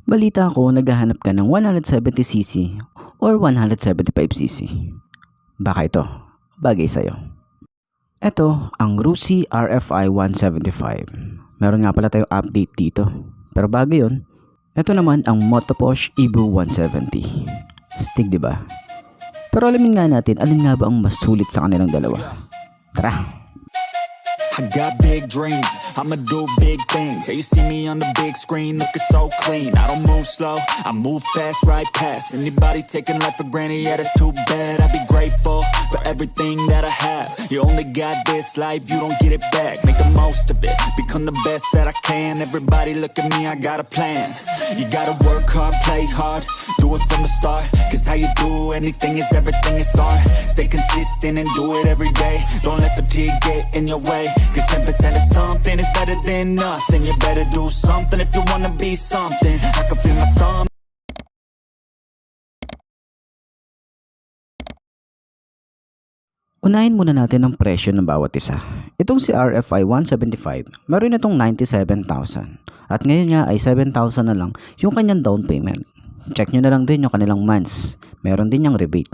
Balita ko naghahanap ka ng 170cc or 175cc. Baka ito, bagay sa'yo. Ito ang Rusi RFI 175. Meron nga pala tayong update dito. Pero bago yun, ito naman ang Motoposh Evo 170. Stig, diba? Pero alamin nga natin alin nga ba ang mas sulit sa kanilang dalawa. Tara! I got big dreams, I'ma do big things. Yeah, you see me on the big screen looking so clean. I don't move slow, I move fast, right past anybody taking life for granted, yeah, that's too bad. I'd be grateful for everything that I have. You only got this life, you don't get it back. Make the most of it, become the best that I can. Everybody look at me, I got a plan. You gotta work hard, play hard, do it from the start. Cause how you do anything is everything is art. Stay consistent and do it every day. Don't let fatigue get in your way. Cause 10% of something is better than nothing. You better do something if you wanna be something. I can feel my stomach. Unahin muna natin ang presyo ng bawat isa. Itong si RFI 175, meron itong 97,000. At ngayon nga ay 7,000 na lang yung kanyang down payment. Check nyo na lang din yung kanilang months. Meron din yung rebate.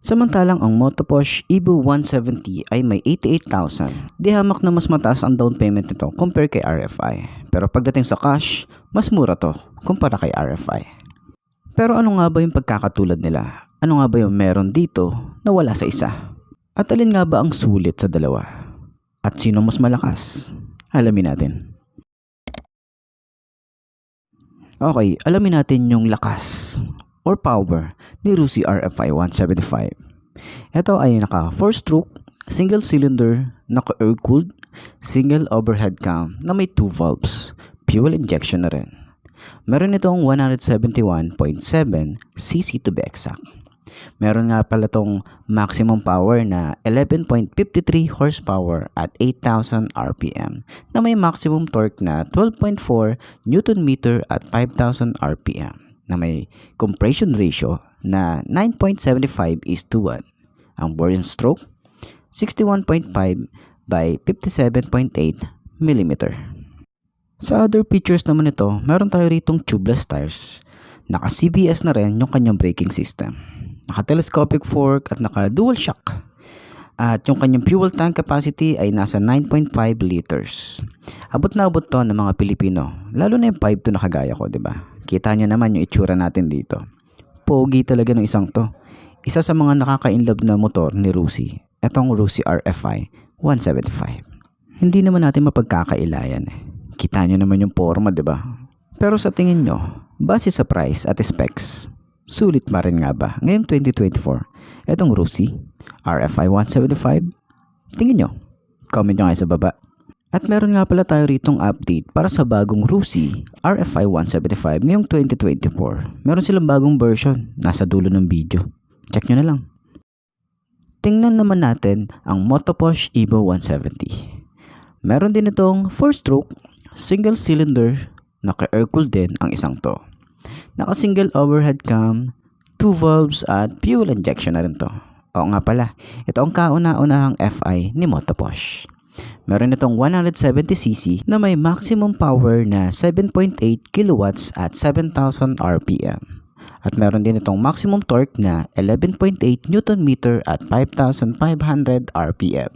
Samantalang ang Motoposh Evo 170 ay may 88,000. Di hamak na mas mataas ang down payment nito compare kay RFI. Pero pagdating sa cash, mas mura to kumpara kay RFI. Pero ano nga ba yung pagkakatulad nila? Ano nga ba yung meron dito na wala sa isa? At alin nga ba ang sulit sa dalawa? At sino mas malakas? Alamin natin. Okay, alamin natin yung lakas or power ni Rusi RFI 175. Ito ay naka 4-stroke, single cylinder, naka air-cooled, single overhead cam na may 2 valves, fuel injection na rin. Meron itong 171.7cc to be exact. Meron nga pala itong maximum power na 11.53 horsepower at 8,000 RPM na may maximum torque na 12.4 Nm at 5,000 RPM na may compression ratio na 9.75:1. Ang bore and stroke, 61.5 by 57.8 mm. Sa other features naman ito, meron tayo ritong tubeless tires. Naka CBS na rin yung kanyang braking system. Naka telescopic fork at naka dual shock. At yung kanyang fuel tank capacity ay nasa 9.5 liters. Abot na abot to ng mga Pilipino, lalo na yung 5 to na kagaya ko, diba? Kita nyo naman yung itsura natin dito. Pogi talaga ng isang to. Isa sa mga nakaka-inlove na motor ni Rusi. Etong Rusi RFI 175. Hindi naman natin mapagkakailayan eh. Kita nyo naman yung forma, diba? Pero sa tingin nyo, base sa price at specs, sulit pa rin nga ba ngayong 2024 etong Rusi RFI 175? Tingin nyo? Comment nyo nga sa baba. At meron nga pala tayo ritong update para sa bagong Rusi RFI 175 ngayong 2024. Meron silang bagong version, nasa dulo ng video. Check nyo na lang. Tingnan naman natin ang Motoposh Evo 170. Meron din itong 4-stroke, single cylinder, naka-air-cooled din ang isang to. Naka-single overhead cam, 2 valves at fuel injection na rin to. Oo nga pala, ito ang kauna-unahang FI ni Motoposh. Meron itong 170cc na may maximum power na 7.8 kilowatts at 7,000 RPM. At meron din itong maximum torque na 11.8 Nm at 5,500 RPM.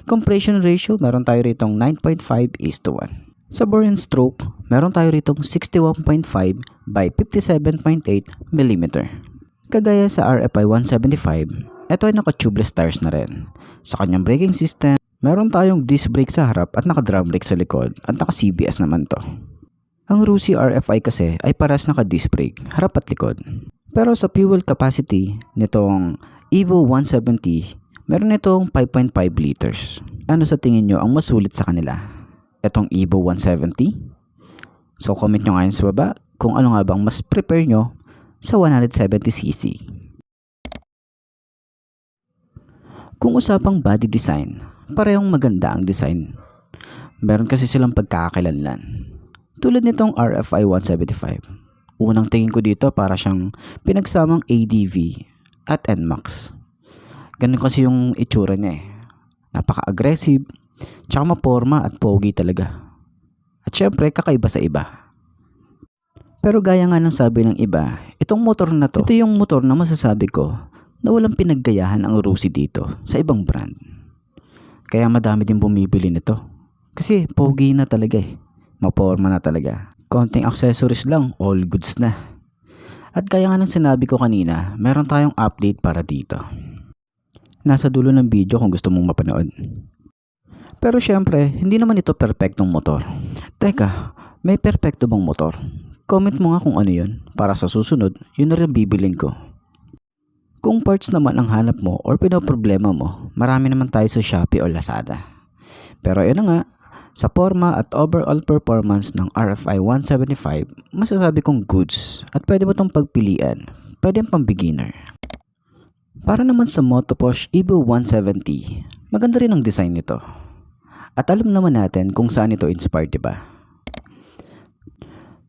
Compression ratio, meron tayo ritong 9.5:1. Sa bore and stroke, meron tayo ritong 61.5 by 57.8 mm. Kagaya sa RFI 175, ito ay naka-tubeless tires na rin. Sa kanyang braking system, meron tayong disc brake sa harap at naka-drum brake sa likod at naka-CBS naman to. Ang Rusi RFI kasi ay paras naka-disc brake, harap at likod. Pero sa fuel capacity nitong Evo 170, meron itong 5.5 liters. Ano sa tingin nyo ang masulit sa kanila? Itong Evo 170? So comment nyo ngayon sa baba kung ano nga bang mas prepare nyo sa 170cc. Kung usapang body design, parehong maganda ang design. Meron kasi silang pagkakakilanlan. Tulad nitong RFI 175. Unang tingin ko dito para siyang pinagsamang ADV at NMAX. Ganun kasi yung itsura niya eh. Napaka-aggressive, tsaka maporma at pogi talaga. At syempre kakaiba sa iba. Pero gaya nga ng sabi ng iba, itong motor na to, ito yung motor na masasabi ko na walang pinaggayahan ang Rusi dito sa ibang brand. Kaya madami din bumibili nito. Kasi pogi na talaga eh. Maporma na talaga. Konting accessories lang, all goods na. At kaya nga ng sinabi ko kanina, meron tayong update para dito. Nasa dulo ng video kung gusto mong mapanood. Pero syempre, hindi naman ito perpektong motor. Teka, may perpekto bang motor? Comment mo nga kung ano yun. Para sa susunod, yun na rin bibilin ko. Kung parts naman ang hanap mo or pinoproblema mo, marami naman tayo sa Shopee o Lazada. Pero yun na nga, sa forma at overall performance ng RFI 175, masasabi kong goods at pwede mo itong pagpilian. Pwede pang beginner. Para naman sa Motoposh Evo 170, maganda rin ang design nito. At alam naman natin kung saan ito inspired, diba?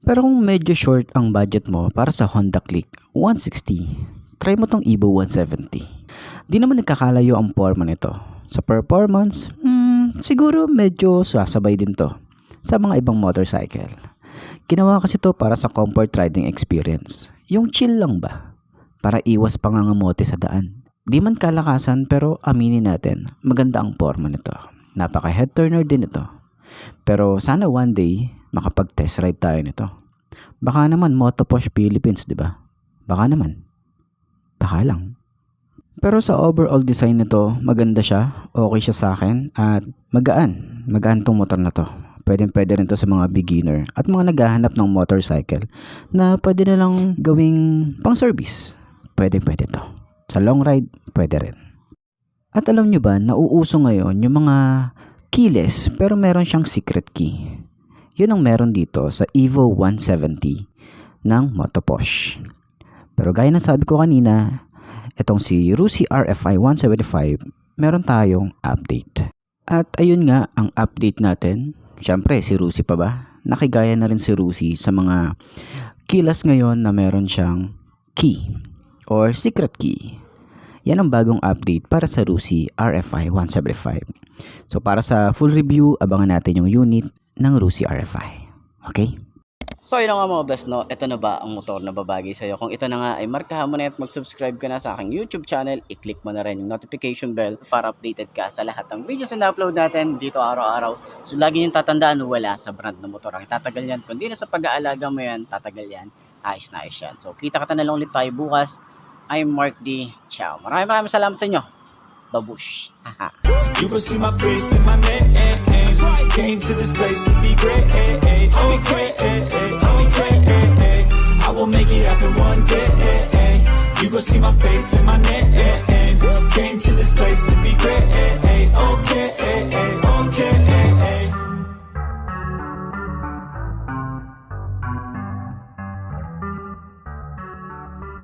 Pero kung medyo short ang budget mo para sa Honda Click 160, try mo tong Evo 170. Di naman nagkakalayo ang forma nito. Sa performance, siguro medyo sasabay din to sa mga ibang motorcycle. Ginawa kasi to para sa comfort riding experience. Yung chill lang ba? Para iwas pangangamote sa daan. Di man kalakasan pero aminin natin, maganda ang forma nito. Napaka head turner din ito. Pero sana one day makapag-test ride tayo nito. Baka naman Motoposh Philippines, di ba? Baka naman. Baka lang. Pero sa overall design nito, maganda siya, okay siya sa akin, at magaan. Magaan tong motor na to. Pwede rin to sa mga beginner at mga naghahanap ng motorcycle na pwede na lang gawing pang service. Pwede to. Sa long ride, pwede rin. At alam nyo ba, nauuso ngayon yung mga keyless pero meron siyang secret key. Yun ang meron dito sa Evo 170 ng Motoposh. Pero gaya ng sabi ko kanina, itong si Rusi RFI 175, meron tayong update. At ayun nga ang update natin. Siyempre, si Rusi pa ba? Nakigaya na rin si Rusi sa mga keyless ngayon na meron siyang key or secret key. Yan ang bagong update para sa Rusi RFI 175. So para sa full review, abangan natin yung unit ng Rusi RFI. Okay? So yun nga mga best, no? Ito na ba ang motor na babagay sa'yo? Kung ito na nga ay markahan mo na at mag-subscribe ka na sa aking YouTube channel, i-click mo na rin yung notification bell para updated ka sa lahat ng videos na upload natin dito araw-araw. So lagi niyong tatandaan, wala sa brand na motor ang tatagal yan. Kundi na sa pag-aalaga mo yan, tatagal yan. Ayos na ayos yan. So kita na lang ulit tayo bukas. I'm Mark D. Ciao. Maraming salamat sa inyo. Babush. You can see my face in my name. Came to this place to be great. I will make it happen one day. You can see my face in my name. Came to this place to be great. Okay.